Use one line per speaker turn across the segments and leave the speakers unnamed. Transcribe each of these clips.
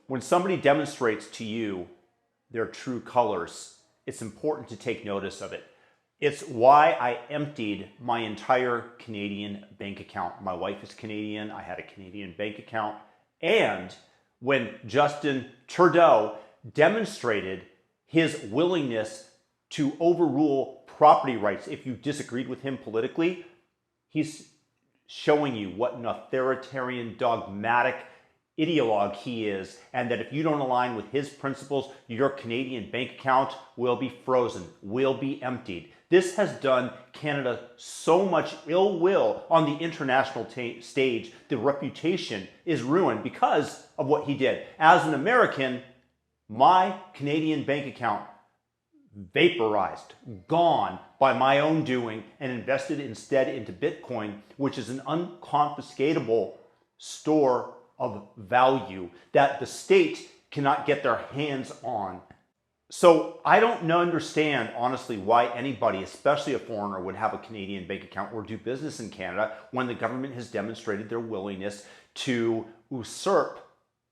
When somebody demonstrates to you their true colors, it's important to take notice of it. It's why I emptied my entire Canadian bank account. My wife is Canadian. I had a Canadian bank account. And when Justin Trudeau demonstrated his willingness to overrule property rights, if you disagreed with him politically, he's showing you what an authoritarian, dogmatic ideologue he is, and that if you don't align with his principles, your Canadian bank account will be frozen, will be emptied. This has done Canada so much ill will on the international stage. The reputation is ruined because of what he did. As an American, my Canadian bank account vaporized, gone by my own doing, and invested instead into Bitcoin, which is an unconfiscatable store of value that the state cannot get their hands on. So I don't understand, honestly, why anybody, especially a foreigner, would have a Canadian bank account or do business in Canada when the government has demonstrated their willingness to usurp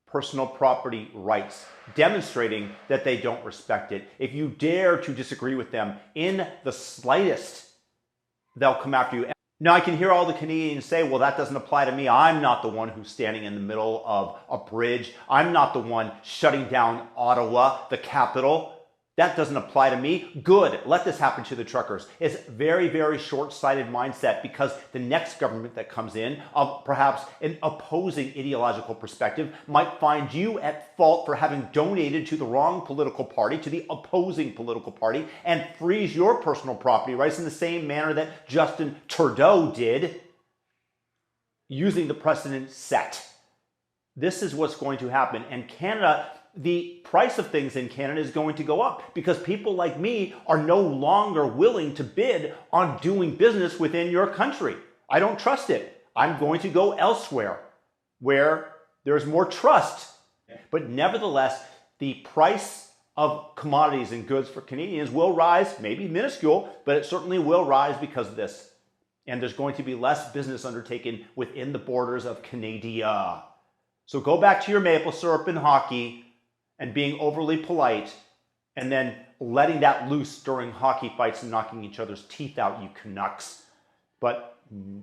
personal property rights, demonstrating that they don't respect it. If you dare to disagree with them in the slightest, they'll come after you. Now, I can hear all the Canadians say, well, that doesn't apply to me. I'm not the one who's standing in the middle of a bridge. I'm not the one shutting down Ottawa, the capital. That doesn't apply to me. Good. Let this happen to the truckers. It's very, very short-sighted mindset, because the next government that comes in, of perhaps an opposing ideological perspective, might find you at fault for having donated to the wrong political party, to the opposing political party, and freeze your personal property rights in the same manner that Justin Trudeau did, using the precedent set. This is what's going to happen. And Canada, the price of things in Canada is going to go up because people like me are no longer willing to bid on doing business within your country. I don't trust it. I'm going to go elsewhere where there's more trust. But nevertheless, the price of commodities and goods for Canadians will rise, maybe minuscule, but it certainly will rise because of this. And there's going to be less business undertaken within the borders of Canada. So go back to your maple syrup and hockey and being overly polite, and then letting that loose during hockey fights and knocking each other's teeth out, you Canucks. But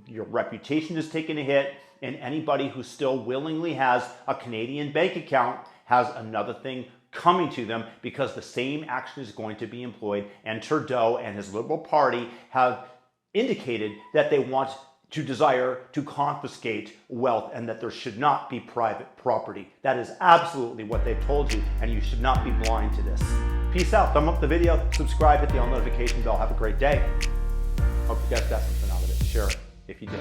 your reputation is taking a hit, and anybody who still willingly has a Canadian bank account has another thing coming to them, because the same action is going to be employed, and Trudeau and his Liberal Party have indicated that they want to desire to confiscate wealth, and that there should not be private property. That is absolutely what they've told you, and you should not be blind to this. Peace out. Thumb up the video, subscribe, hit the all notification bell. Have a great day. Hope you guys got something out of it. Share it if you did.